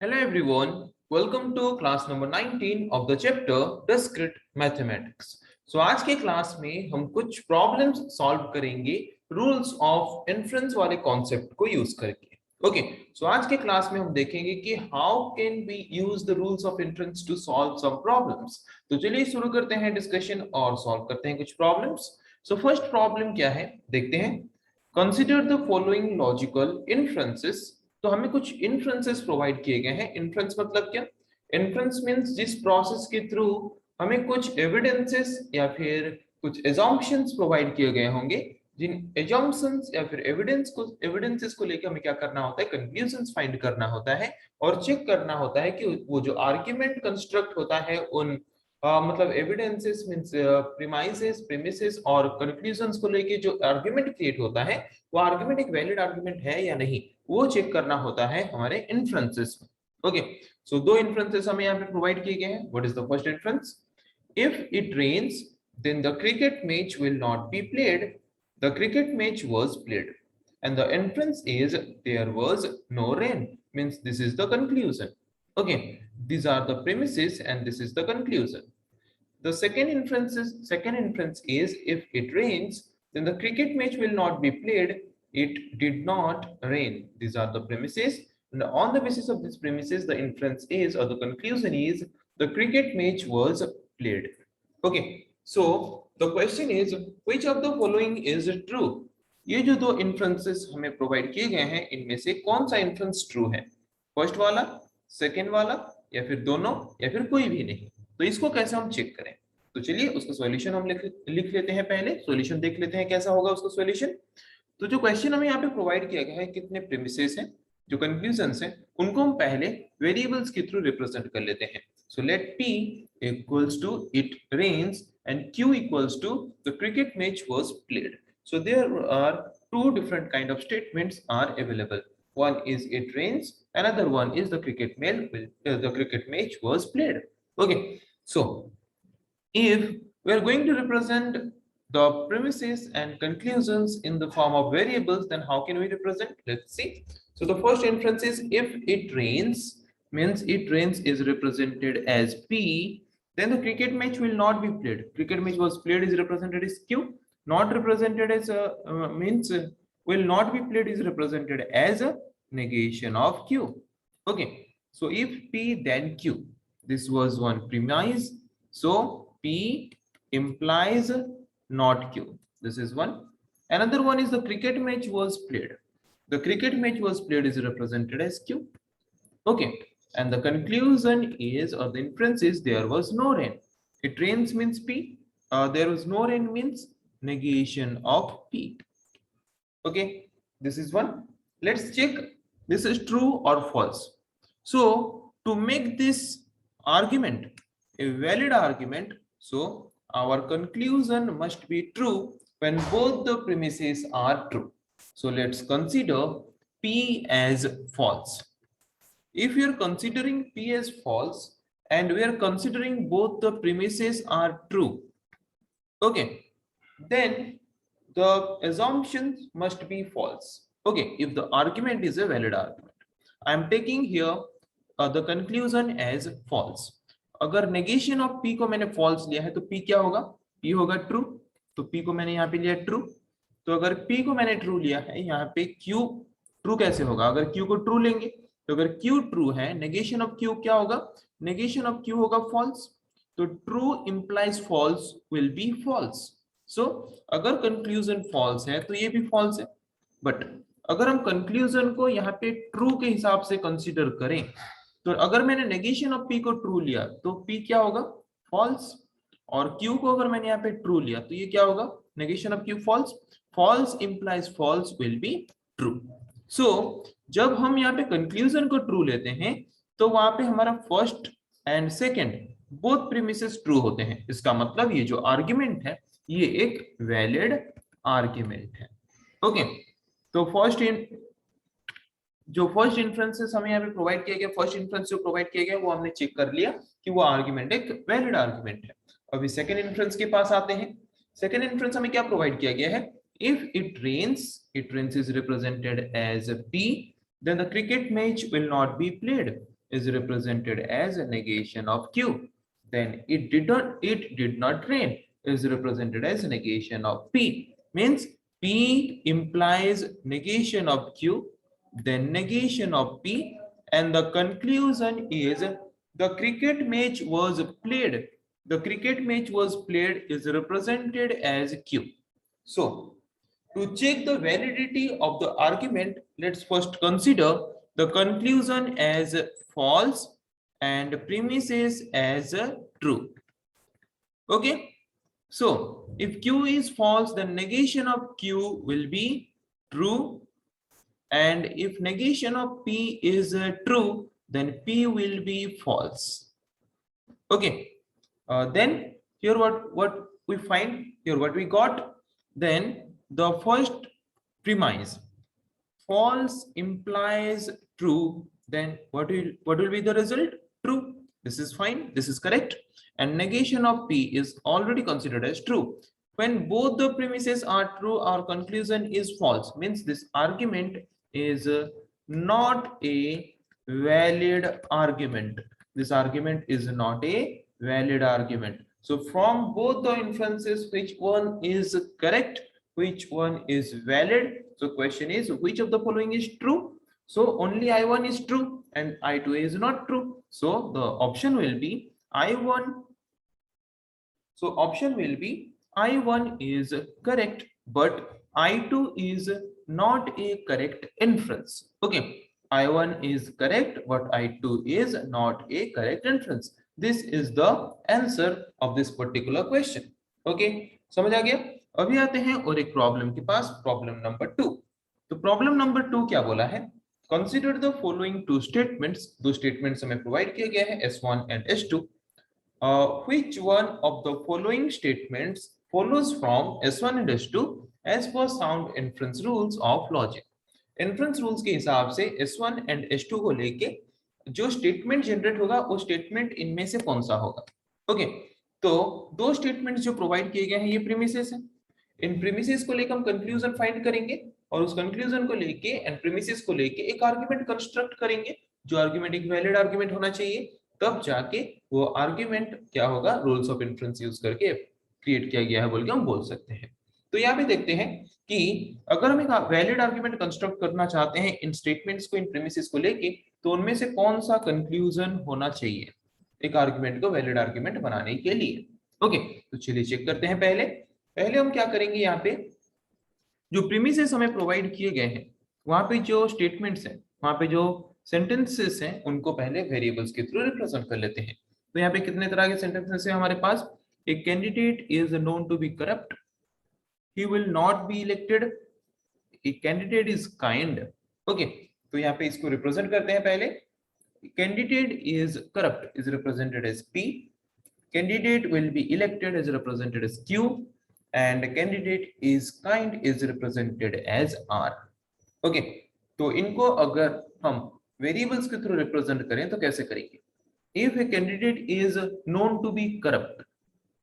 Hello everyone, welcome to class number 19 of the chapter Discrete Mathematics. So आज के class में हम कुछ प्रॉब्लम्स सॉल्व करेंगे रूल्स ऑफ इन्फ्रेंस वाले कॉन्सेप्ट को यूज करके. ओके, सो आज के क्लास में हम देखेंगे कि how can we use the rules of inference to solve some problems. तो चलिए शुरू करते हैं डिस्कशन और सॉल्व करते हैं कुछ प्रॉब्लम्स. सो फर्स्ट प्रॉब्लम क्या है देखते हैं. Consider the following logical inferences. तो हमें कुछ इन्फ्रेंसेस प्रोवाइड किए गए हैं. इन्फ्रेंस मतलब क्या? इन्फ्रेंस मींस जिस प्रोसेस के थ्रू हमें कुछ एविडेंसेस या फिर कुछ एजम्पशंस प्रोवाइड किए गए होंगे, जिन एजम्पशंस या फिर एविडेंसेस को लेकर हमें क्या करना होता है, कंक्लूजन्स फाइंड करना होता है और चेक करना होता है कि वो जो आर्गुमेंट कंस्ट्रक्ट होता है उन मतलब एविडेंसेस मींस प्रीमिसेस और कंक्लूजन्स को लेके जो आर्गुमेंट क्रिएट होता है वो आर्गुमेंट एक वैलिड आर्गुमेंट है या नहीं, वो चेक करना होता है हमारे इन्फ्रेंसेस में. ओके, सो दो इन्फ्रेंसेस हमें यहाँ पे प्रोवाइड किए गए हैं. What is the first inference? If it rains then the cricket match will not be played. The cricket match was played and the inference is there was no rain, means this is the conclusion. Okay, these are the premises and this is the conclusion. The second inference is if it rains then the cricket match will not be played. It did not rain. These are the premises and on the basis of these premises the inference is or the conclusion is the cricket match was played. Okay, so the question is which of the following is true? ये जो दो inferences हमें provide किए गए हैं इनमें से कौन सा inference true है? फर्स्ट वाला, सेकंड वाला या फिर दोनों या फिर कोई भी नहीं? तो इसको कैसे हम चेक करें? तो चलिए उसका सॉल्यूशन हम लिख लेते हैं. पहले सॉल्यूशन देख लेते हैं कैसा होगा उसका सॉल्यूशन. तो जो क्वेश्चन हमें यहाँ पे प्रोवाइड किया गया है, कितने प्रीमिसेस हैं, जो कंक्लूजन्स हैं, उनको हम पहले वेरिएबल्स के थ्रू रिप्रेजेंट कर लेते हैं. So let p equals to it rains and q equals to the cricket match was played. So there are two different kind of statements are available. One is it rains, another one is the cricket match was played. Okay, so if we are going to represent the premises and conclusions in the form of variables, then how can we represent? Let's see. So the first inference is if it rains, means it rains is represented as P, then the cricket match will not be played. Cricket match was played is represented as Q, not represented as means will not be played is represented as a negation of Q. Okay, so if P then Q, this was one premise, so P implies not Q. This is one. Another one is the cricket match was played. The cricket match was played is represented as Q. Okay, and the conclusion is or the inference is there was no rain. It rains means P. There was no rain means negation of P. Okay, this is one. Let's check this is true or false. So to make this argument a valid argument, so our conclusion must be true when both the premises are true. So let's consider P as false. If we are considering P as false and we are considering both the premises are true, okay, then the assumptions must be false. Okay, if the argument is a valid argument, I am taking here the conclusion as false. अगर negation of P को मैंने false लिया है तो P क्या होगा? P होगा true. तो P को मैंने यहाँ पे लिया true. तो अगर P को मैंने true लिया है, यहाँ पे Q true कैसे होगा? अगर Q को true लेंगे तो अगर Q true है, negation of Q क्या होगा? Negation of Q होगा false. तो true implies false will be false. So अगर कंक्लूजन फॉल्स है तो ये भी फॉल्स है. बट अगर हम कंक्लूजन को यहाँ पे ट्रू के हिसाब से कंसीडर करें तो अगर मैंने नेगेशन ऑफ पी को ट्रू लिया तो पी क्या होगा? फॉल्स. और क्यू को अगर मैंने यहाँ पे ट्रू लिया तो ये क्या होगा? Negation of q false. False implies false will be true. So जब हम यहाँ पे कंक्लूजन को ट्रू लेते हैं तो वहां पे हमारा first and second both premises true होते हैं. इसका मतलब ये जो आर्ग्यूमेंट है ये एक वैलिड आर्ग्यूमेंट है. ओके, तो फर्स्ट इन्फ्रेंसेस हमें यहाँ पे प्रोवाइड किया गया, फर्स्ट इन्फ्रेंस जो प्रोवाइड किया गया वो हमने चेक कर लिया कि वो आर्ग्यूमेंट एक वैलिड आर्ग्यूमेंट है. अभी सेकंड इन्फ्रेंस के पास आते हैं. सेकंड इन्फ्रेंस हमें क्या प्रोवाइड किया गया है? If it rains is represented as P, then the cricket match will not be played. is represented as a negation of Q. Then it did not rain is represented as a negation of P. Means P implies negation of Q, then negation of P, and the conclusion is the cricket match was played. The cricket match was played is represented as Q. So to check the validity of the argument, let's first consider the conclusion as false and premises as true. Okay. So if Q is false, then negation of Q will be true. And if negation of P is true, then P will be false. Okay. Then here what we find, here what we got, then the first premise, false implies true, then what will be the result? True. This is fine, this is correct. And negation of P is already considered as true. When both the premises are true, our conclusion is false. Means this argument is not a valid argument. This argument is not a valid argument. So from both the inferences, which one is correct, which one is valid? So question is, which of the following is true? So only I1 is true and I2 is not true. So the option will be I1. So option will be I1 is correct, but I2 is not a correct inference. Okay. I1 is correct, but I2 is not a correct inference. This is the answer of this particular question. Okay. समझ आ गया? अभी आते हैं और एक problem के पास, problem number 2. तो problem number 2 क्या बोला है? Consider the following two statements. दो स्टेटमेंट्स हमें प्रोवाइड किया गया है S1 and S2. Which one of the following statements follows from S1 and S2 as per sound inference rules of logic? Inference rules के हिसाब से S1 and S2 को लेके जो स्टेटमेंट जनरेट होगा वो स्टेटमेंट इनमें से कौन सा होगा? ओके. तो दो स्टेटमेंट्स जो प्रोवाइड किए गए हैं ये प्रीमिसेस हैं. इन प्रीमिसेस को लेकर हम कंक्लूजन फाइंड करेंगे और उस कंक्लूजन को लेके एंड प्रीमिसेस को लेके एक आर्गुमेंट कंस्ट्रक्ट करेंगे. जो आर्गुमेंट एक वैलिड आर्गुमेंट होना चाहिए, तब जाके वो आर्गुमेंट क्या होगा, रूल्स ऑफ इन्फ्रेंस यूज करके क्रिएट किया गया है बोल के हम बोल सकते हैं. तो यहाँ पे देखते हैं कि अगर हम एक वैलिड आर्गुमेंट कंस्ट्रक्ट करना चाहते हैं इन स्टेटमेंट्स को, इन प्रीमिसेस को लेके, तो उनमें से कौन सा कंक्लूजन होना चाहिए एक आर्गुमेंट को वैलिड आर्गुमेंट बनाने के लिए. ओके. तो चलिए चेक करते हैं. पहले हम क्या करेंगे, यहाँ पे जो प्रीमिसेस हमें प्रोवाइड किए गए हैं वहां पे जो स्टेटमेंट्स हैं, वहां पे जो सेंटेंसेस हैं, उनको पहले वेरिएबल्स के थ्रू रिप्रेजेंट कर लेते हैं. तो यहाँ पे कितने तरह के सेंटेंसेस हैं हमारे पास? एक candidate is known to be corrupt, he will not be elected, a candidate is kind. Okay. तो यहाँ पे इसको रिप्रेजेंट करते हैं. पहले candidate is corrupt is represented as P, candidate will be elected is represented as Q, and candidate is kind is represented as R. Okay. तो इनको अगर हम वेरिएबल्स के थ्रू रिप्रेजेंट करें तो कैसे करेंगे? If a candidate is known to be corrupt,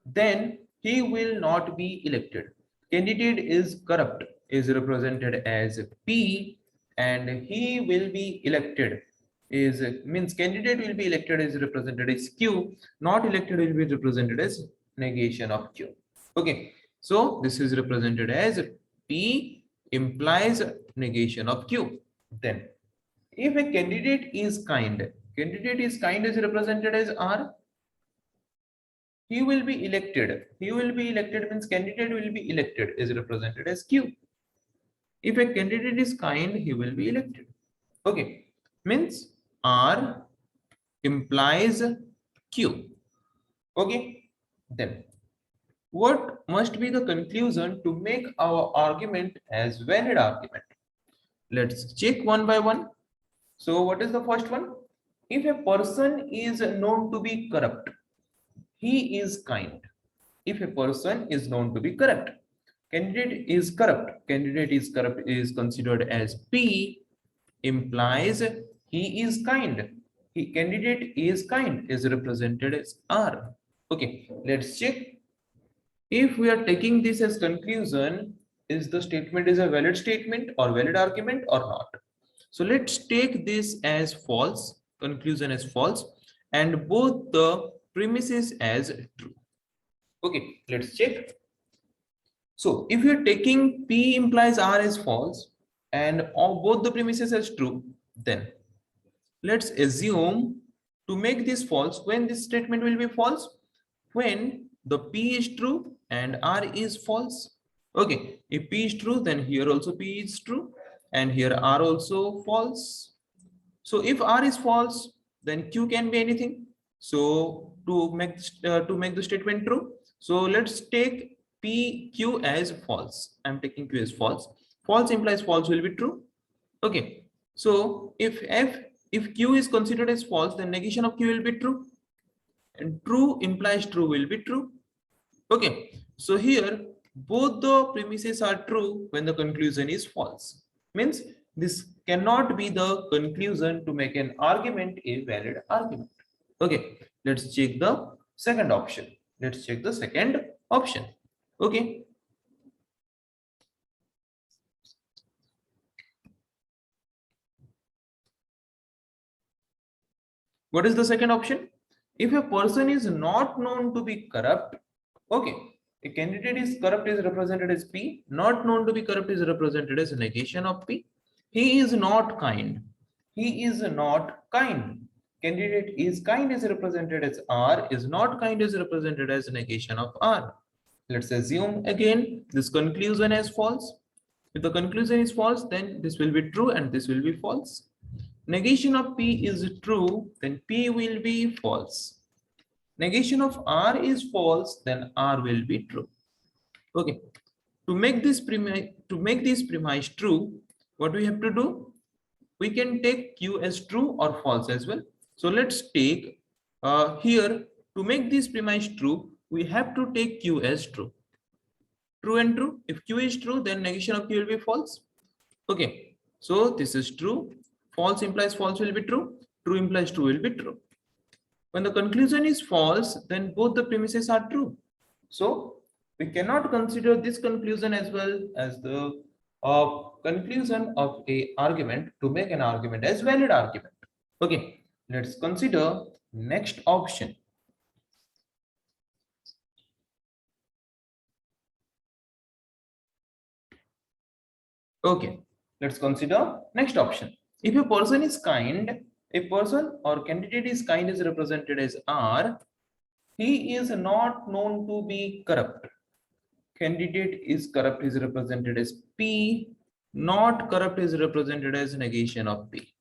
then he will not be elected. Candidate is corrupt is represented as P, and he will be elected is means candidate will be elected is represented as Q, not elected will be represented as negation of Q. Okay. So this is represented as P implies negation of Q. Then if a candidate is kind is represented as R. He will be elected. He will be elected means candidate will be elected is represented as Q. If a candidate is kind, he will be elected. Okay. Means R implies Q. Okay. Then what must be the conclusion to make our argument as valid argument? Let's check one by one. So what is the first one? If a person is known to be corrupt, he is kind. If a person is known to be corrupt, candidate is corrupt is considered as P, implies he is kind. Candidate is kind is represented as R. Okay, let's check. If we are taking this as conclusion, is the statement is a valid statement or valid argument or not? So let's take this as false conclusion as false and both the premises as true. Okay, let's check. So if you're taking P implies R as false and both the premises as true, then let's assume to make this false, when this statement will be false, when the P is true and R is false. Okay, if P is true, then here also P is true and here R also false. So if R is false, then Q can be anything. So to make the statement true, so let's take PQ as false. I'm taking Q as false. False implies false will be true. Okay. So if Q is considered as false, then negation of Q will be true. And true implies true will be true. Okay. So here both the premises are true when the conclusion is false. Means this cannot be the conclusion to make an argument a valid argument. Okay. Let's check the second option. Let's check the second option. Okay. What is the second option? If a person is not known to be corrupt, okay, a candidate is corrupt is represented as P, not known to be corrupt is represented as negation of P. He is not kind. He is not kind. Candidate is kind is represented as R, is not kind is represented as negation of R. Let's assume again this conclusion as false. If the conclusion is false, then this will be true and this will be false. Negation of P is true, then P will be false. Negation of R is false, then R will be true. Okay. To make this premise true, what we have to do? We can take Q as true or false as well. So let's take here to make this premise true, we have to take Q as true. True and true. If Q is true, then negation of Q will be false. Okay. So this is true. False implies false will be true. True implies true will be true. When the conclusion is false, then both the premises are true. So we cannot consider this conclusion as well as the conclusion of a argument to make an argument as valid argument. Okay, let's consider next option. Okay, let's consider next option. If a person is kind, a person or candidate is kind is represented as R. He is not known to be corrupt. Candidate is corrupt is represented as P. Not corrupt is represented as negation of P.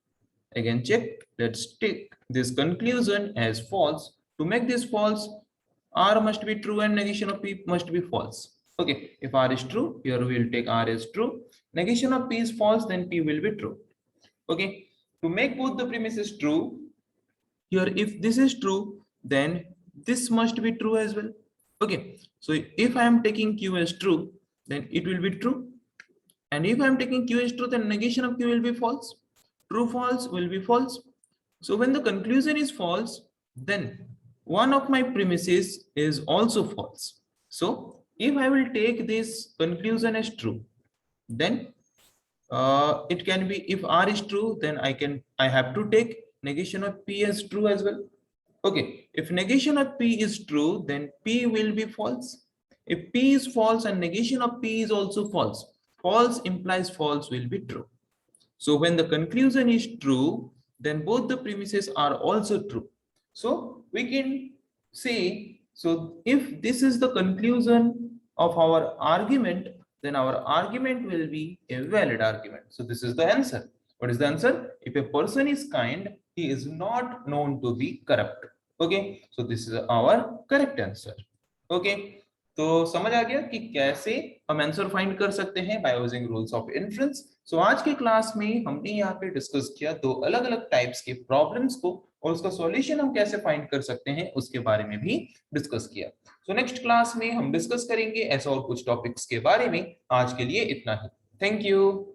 Again, check. Let's take this conclusion as false. To make this false, R must be true and negation of P must be false. Okay, if R is true, here we will take R as true. Negation of P is false, then P will be true. Okay, to make both the premises true, here if this is true, then this must be true as well. Okay, so if I am taking Q as true, then it will be true. And if I am taking Q as true, then negation of Q will be false. True false will be false. So when the conclusion is false, then one of my premises is also false. So if I will take this conclusion as true, then it can be, if R is true, then I have to take negation of P as true as well. Okay, if negation of P is true, then P will be false. If P is false and negation of P is also false, false implies false will be true. So when the conclusion is true, then both the premises are also true. So we can say, so if this is the conclusion of our argument, then our argument will be a valid argument. So this is the answer. What is the answer? If a person is kind, he is not known to be corrupt. Okay, so this is our correct answer. Okay, तो समझ आ गया कि कैसे हम answer find कर सकते हैं by using rules of inference. So आज के क्लास में हमने यहाँ पे डिस्कस किया दो अलग अलग टाइप्स के प्रॉब्लम्स को और उसका सॉल्यूशन हम कैसे फाइंड कर सकते हैं उसके बारे में भी डिस्कस किया. सो नेक्स्ट क्लास में हम डिस्कस करेंगे ऐसा और कुछ टॉपिक्स के बारे में. आज के लिए इतना ही. Thank you.